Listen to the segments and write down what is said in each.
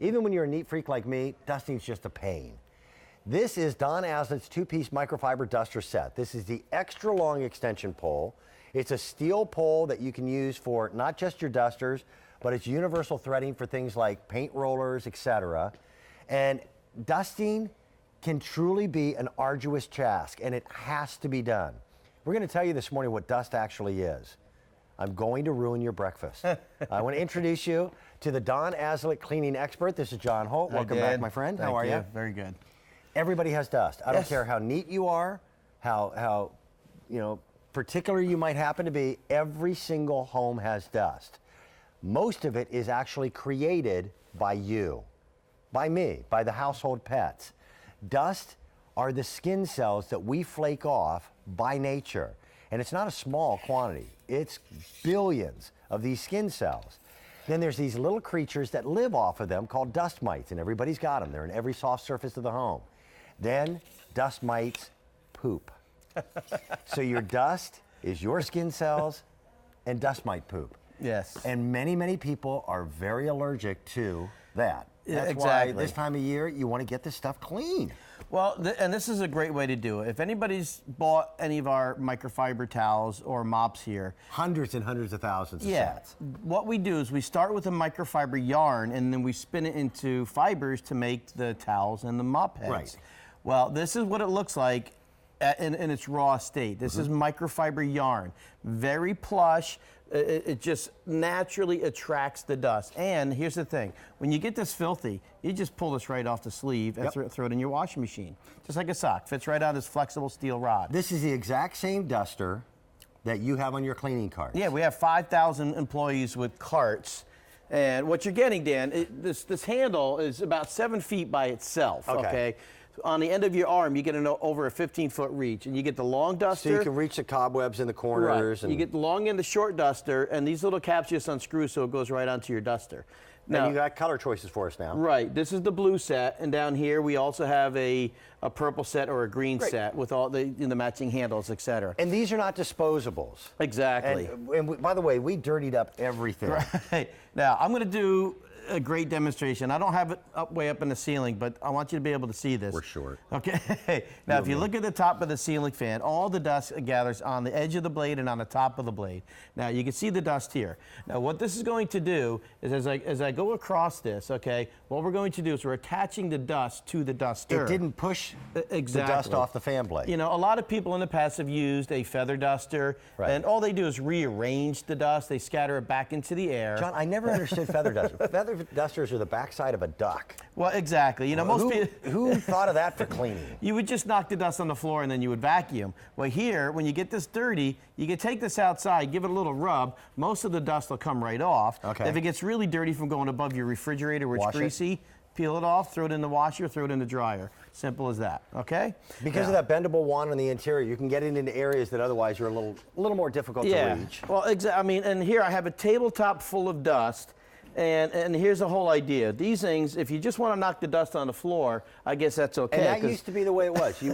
Even when you're a neat freak like me, dusting's just a pain. This is Don Aslett's two-piece microfiber duster set. This is the extra long extension pole. It's a steel pole that you can use for not just your dusters, but it's universal threading for things like paint rollers, etc. And dusting can truly be an arduous task, and it has to be done. We're going to tell you this morning what dust actually is. I'm going to ruin your breakfast. I want to introduce you to the Don Aslett cleaning expert. This is John Holt. Welcome back, my friend. How are you? Very good. Everybody has dust. I don't care how neat you are, how particular you might happen to be. Every single home has dust. Most of it is actually created by you, by me, by the household pets. Dust are the skin cells that we flake off by nature. And it's not a small quantity. It's billions of these skin cells. Then there's these little creatures that live off of them called dust mites, and everybody's got them. They're in every soft surface of the home. Then dust mites poop. So your dust is your skin cells and dust mite poop. Yes. And many, many people are very allergic to that. That's exactly. why this time of year you want to get this stuff clean. Well, and this is a great way to do it. If anybody's bought any of our microfiber towels or mops here. Hundreds and hundreds of thousands of sets. What we do is we start with a microfiber yarn and then we spin it into fibers to make the towels and the mop heads. Right. Well, this is what it looks like in its raw state. This is microfiber yarn. Very plush. It just naturally attracts the dust. And here's the thing. When you get this filthy, you just pull this right off the sleeve and throw it in your washing machine. Just like a sock. Fits right on this flexible steel rod. This is the exact same duster that you have on your cleaning carts. Yeah, we have 5,000 employees with carts. And what you're getting, Dan, this handle is about 7 feet by itself, okay? On the end of your arm, you get over a 15-foot reach, and you get the long duster. So you can reach the cobwebs in the corners. Right. And you get the long and the short duster, and these little caps just unscrew so it goes right onto your duster. Now, and you got color choices for us now. Right. This is the blue set, and down here we also have a purple set or a green set with all the matching handles, etc. And these are not disposables. Exactly. And by the way, we dirtied up everything. Right. Now, I'm going to do a great demonstration. I don't have it way up in the ceiling, but I want you to be able to see this. We're short. Okay. Now, if you look at the top of the ceiling fan, all the dust gathers on the edge of the blade and on the top of the blade. Now, you can see the dust here. Now, what this is going to do is as I go across this, okay, what we're going to do is we're attaching the dust to the duster. It didn't push the dust off the fan blade. You know, a lot of people in the past have used a feather duster, and all they do is rearrange the dust. They scatter it back into the air. John, I never understood feather dusters. Feather dusters are the backside of a duck. Well, exactly. You know, most people. Who thought of that for cleaning? You would just knock the dust on the floor and then you would vacuum. Well, here, when you get this dirty, you can take this outside, give it a little rub. Most of the dust will come right off. Okay. If it gets really dirty from going above your refrigerator where it's greasy, peel it off, throw it in the washer, throw it in the dryer. Simple as that, okay? Because of that bendable wand on the interior, you can get it into areas that otherwise are a little more difficult to reach. Well, I mean, and here I have a tabletop full of dust. And here's the whole idea. These things, if you just want to knock the dust on the floor, I guess that's okay. And that used to be the way it was. You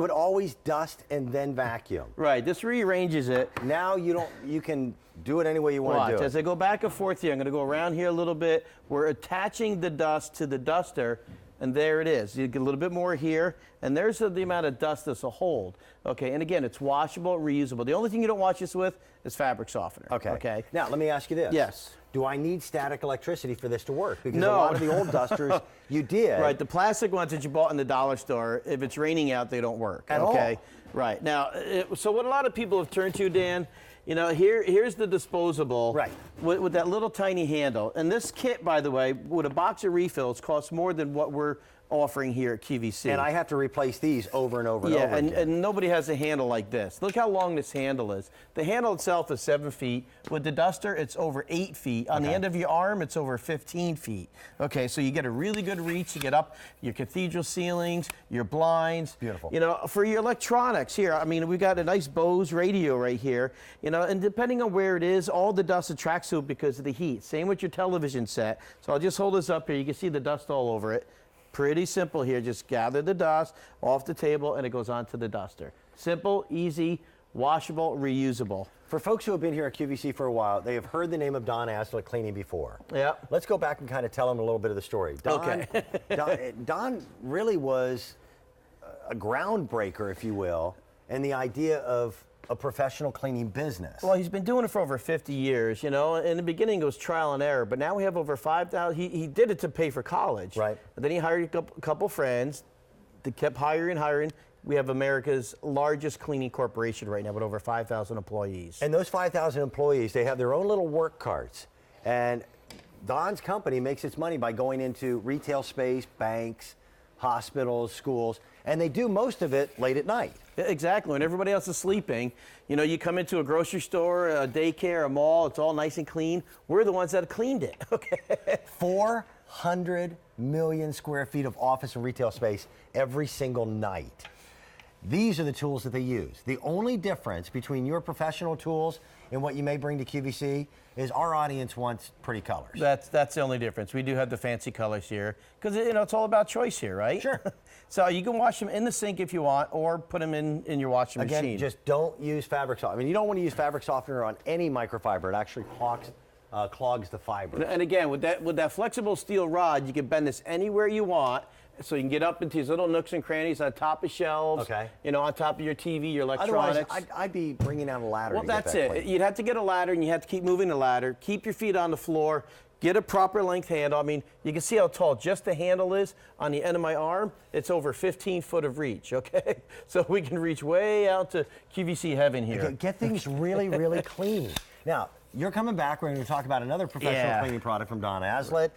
would always dust and then vacuum. Right. This rearranges it. Now you can do it any way you want to do it. As I go back and forth here, I'm going to go around here a little bit. We're attaching the dust to the duster, and there it is. You get a little bit more here, and there's the amount of dust this will hold. Okay, and again, it's washable, reusable. The only thing you don't wash this with is fabric softener. Okay. Now, let me ask you this. Yes. Do I need static electricity for this to work? Because a lot of the old dusters, you did. Right, the plastic ones that you bought in the dollar store, if it's raining out, they don't work. At all. Right. Now, so what a lot of people have turned to, Dan, you know, here's the disposable with that little tiny handle. And this kit, by the way, with a box of refills, costs more than what we're offering here at QVC. And I have to replace these over and over and over again. And nobody has a handle like this. Look how long this handle is. The handle itself is 7 feet. With the duster, it's over 8 feet. On the end of your arm, it's over 15 feet. Okay, so you get a really good reach. You get up your cathedral ceilings, your blinds. Beautiful. You know, for your electronics here, I mean, we've got a nice Bose radio right here. You know, and depending on where it is, all the dust attracts to it because of the heat. Same with your television set. So I'll just hold this up here. You can see the dust all over it. Pretty simple here. Just gather the dust off the table and it goes onto the duster. Simple, easy, washable, reusable. For folks who have been here at QVC for a while, they have heard the name of Don Aslett Cleaning before. Yeah. Let's go back and kind of tell them a little bit of the story. Don really was a groundbreaker, if you will, in the idea of a professional cleaning business. Well, he's been doing it for over 50 years, you know. In the beginning, it was trial and error, but now we have over 5,000. He did it to pay for college. Right. But then he hired a couple friends. They kept hiring. We have America's largest cleaning corporation right now with over 5,000 employees. And those 5,000 employees, they have their own little work carts. And Don's company makes its money by going into retail space, banks, hospitals, schools, and they do most of it late at night. Exactly. When everybody else is sleeping, you know, you come into a grocery store, a daycare, a mall, it's all nice and clean. We're the ones that cleaned it, okay? 400 million square feet of office and retail space every single night. These are the tools that they use. The only difference between your professional tools and what you may bring to QVC is our audience wants pretty colors. That's the only difference. We do have the fancy colors here because, you know, it's all about choice here, right? Sure. So you can wash them in the sink if you want, or put them in your washing machine. Again, just don't use fabric softener. I mean, you don't want to use fabric softener on any microfiber. It actually clogs the fiber. And again, with that flexible steel rod, you can bend this anywhere you want. So you can get up into these little nooks and crannies on top of shelves, okay, you know, on top of your TV, your electronics. Otherwise, I'd be bringing out a ladder. Well, to that's get that it. clean. You'd have to get a ladder, and you have to keep moving the ladder. Keep your feet on the floor. Get a proper length handle. I mean, you can see how tall just the handle is on the end of my arm. It's over 15 foot of reach, okay? So we can reach way out to QVC heaven here. Okay, get things really, really clean. Now, you're coming back. We're going to talk about another professional cleaning product from Don Aslett.